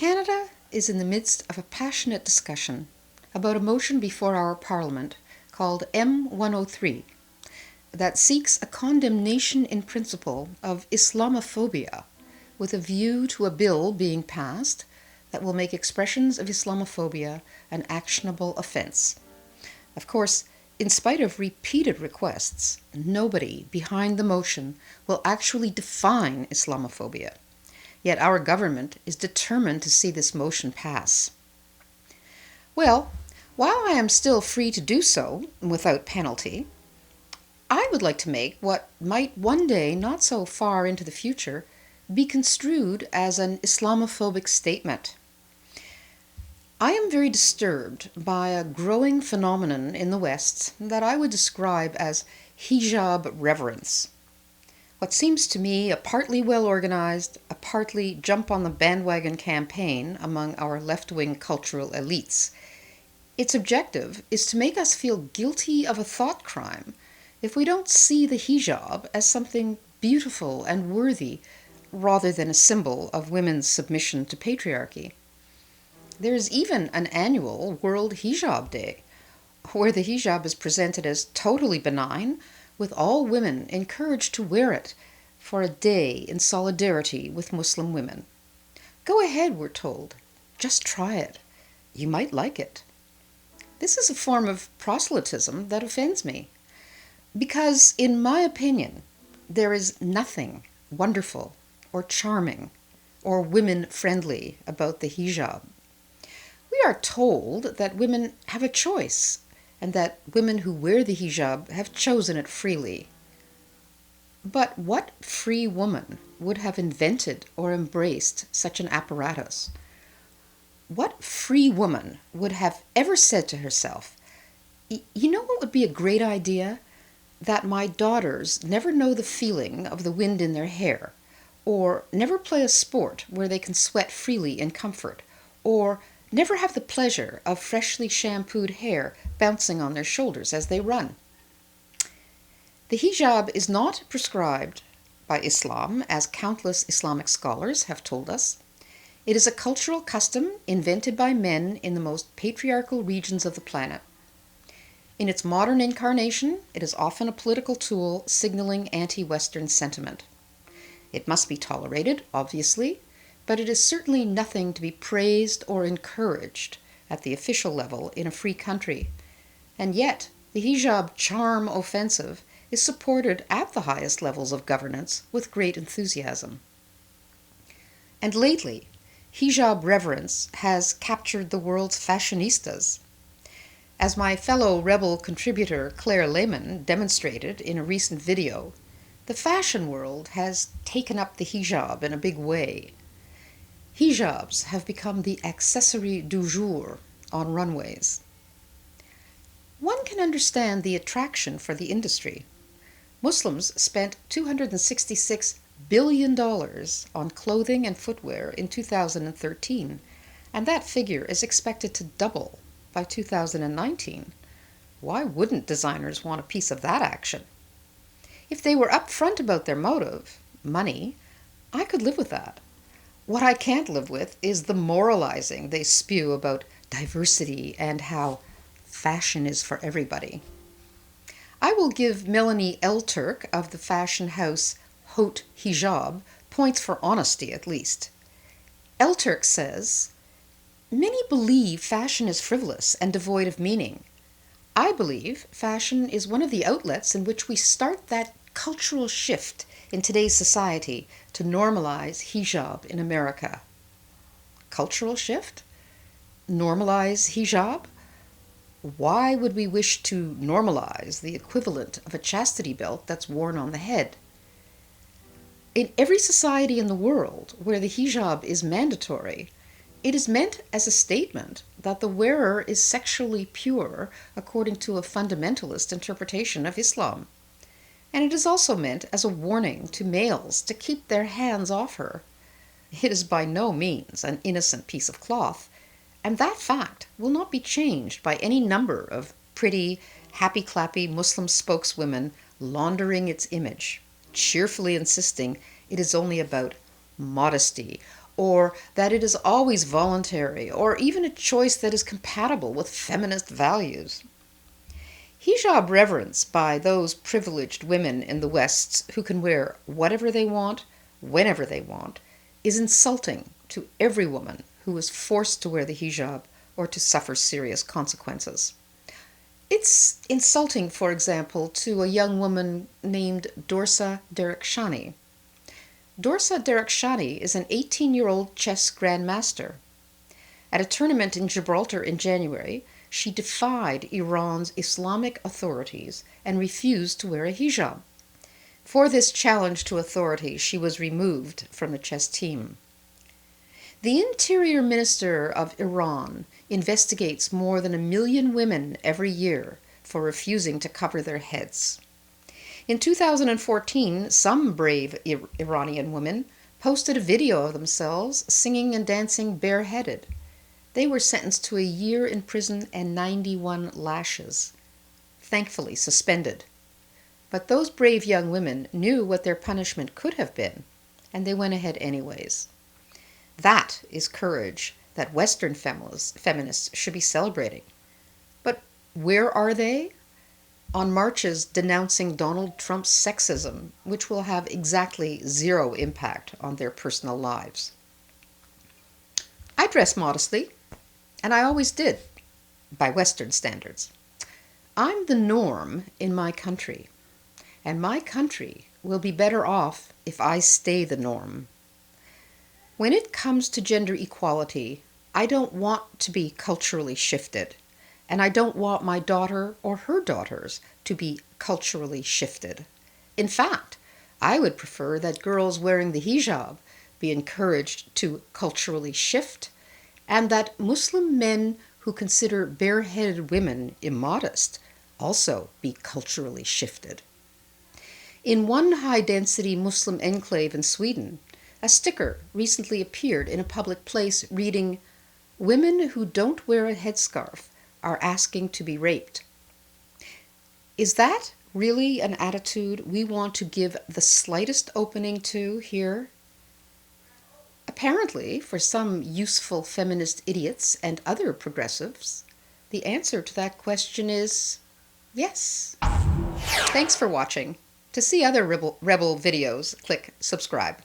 Canada is in the midst of a passionate discussion about a motion before our Parliament called M103 that seeks a condemnation in principle of Islamophobia with a view to a bill being passed that will make expressions of Islamophobia an actionable offense. Of course, in spite of repeated requests, nobody behind the motion will actually define Islamophobia. Yet our government is determined to see this motion pass. Well, while I am still free to do so without penalty, I would like to make what might one day, not so far into the future, be construed as an Islamophobic statement. I am very disturbed by a growing phenomenon in the West that I would describe as hijab reverence. What seems to me a partly well-organized, a partly jump-on-the-bandwagon campaign among our left-wing cultural elites. Its objective is to make us feel guilty of a thought crime if we don't see the hijab as something beautiful and worthy rather than a symbol of women's submission to patriarchy. There is even an annual World Hijab Day, where the hijab is presented as totally benign, with all women encouraged to wear it for a day in solidarity with Muslim women. Go ahead, we're told. Just try it. You might like it. This is a form of proselytism that offends me, because, in my opinion, there is nothing wonderful or charming or women-friendly about the hijab. We are told that women have a choice, and that women who wear the hijab have chosen it freely. But what free woman would have invented or embraced such an apparatus? What free woman would have ever said to herself, you know what would be a great idea? That my daughters never know the feeling of the wind in their hair, or never play a sport where they can sweat freely in comfort, or never have the pleasure of freshly shampooed hair bouncing on their shoulders as they run. The hijab is not prescribed by Islam, as countless Islamic scholars have told us. It is a cultural custom invented by men in the most patriarchal regions of the planet. In its modern incarnation, it is often a political tool signaling anti-Western sentiment. It must be tolerated, obviously, but it is certainly nothing to be praised or encouraged at the official level in a free country. And yet, the hijab charm offensive is supported at the highest levels of governance with great enthusiasm. And lately, hijab reverence has captured the world's fashionistas. As my fellow rebel contributor Claire Lehman demonstrated in a recent video, the fashion world has taken up the hijab in a big way. Hijabs have become the accessory du jour on runways. One can understand the attraction for the industry. Muslims spent $266 billion on clothing and footwear in 2013, and that figure is expected to double by 2019. Why wouldn't designers want a piece of that action? If they were upfront about their motive, money, I could live with that. What I can't live with is the moralizing they spew about diversity and how fashion is for everybody. I will give Melanie Elturk of the fashion house Haute Hijab points for honesty at least. Elturk says, "Many believe fashion is frivolous and devoid of meaning. I believe fashion is one of the outlets in which we start that cultural shift in today's society to normalize hijab in America." Cultural shift? Normalize hijab? Why would we wish to normalize the equivalent of a chastity belt that's worn on the head? In every society in the world where the hijab is mandatory, it is meant as a statement that the wearer is sexually pure according to a fundamentalist interpretation of Islam. And it is also meant as a warning to males to keep their hands off her. It is by no means an innocent piece of cloth, and that fact will not be changed by any number of pretty, happy-clappy Muslim spokeswomen laundering its image, cheerfully insisting it is only about modesty, or that it is always voluntary, or even a choice that is compatible with feminist values. Hijab reverence by those privileged women in the West who can wear whatever they want, whenever they want, is insulting to every woman who is forced to wear the hijab or to suffer serious consequences. It's insulting, for example, to a young woman named Dorsa Derekshani. Dorsa Derekshani is an 18-year-old chess grandmaster. At a tournament in Gibraltar in January, she defied Iran's Islamic authorities and refused to wear a hijab. For this challenge to authority, she was removed from the chess team. The Interior Minister of Iran investigates more than 1 million women every year for refusing to cover their heads. In 2014, some brave Iranian women posted a video of themselves singing and dancing bareheaded. They were sentenced to a year in prison and 91 lashes, thankfully suspended. But those brave young women knew what their punishment could have been, and they went ahead anyways. That is courage that Western feminists should be celebrating. But where are they? On marches denouncing Donald Trump's sexism, which will have exactly zero impact on their personal lives. I dress modestly, and I always did, by Western standards. I'm the norm in my country, and my country will be better off if I stay the norm. When it comes to gender equality, I don't want to be culturally shifted, and I don't want my daughter or her daughters to be culturally shifted. In fact, I would prefer that girls wearing the hijab be encouraged to culturally shift, and that Muslim men who consider bareheaded women immodest also be culturally shifted. In one high-density Muslim enclave in Sweden, a sticker recently appeared in a public place reading, "Women who don't wear a headscarf are asking to be raped." Is that really an attitude we want to give the slightest opening to here? Apparently, for some useful feminist idiots and other progressives, the answer to that question is yes. Thanks for watching. To see other Rebel videos, click subscribe.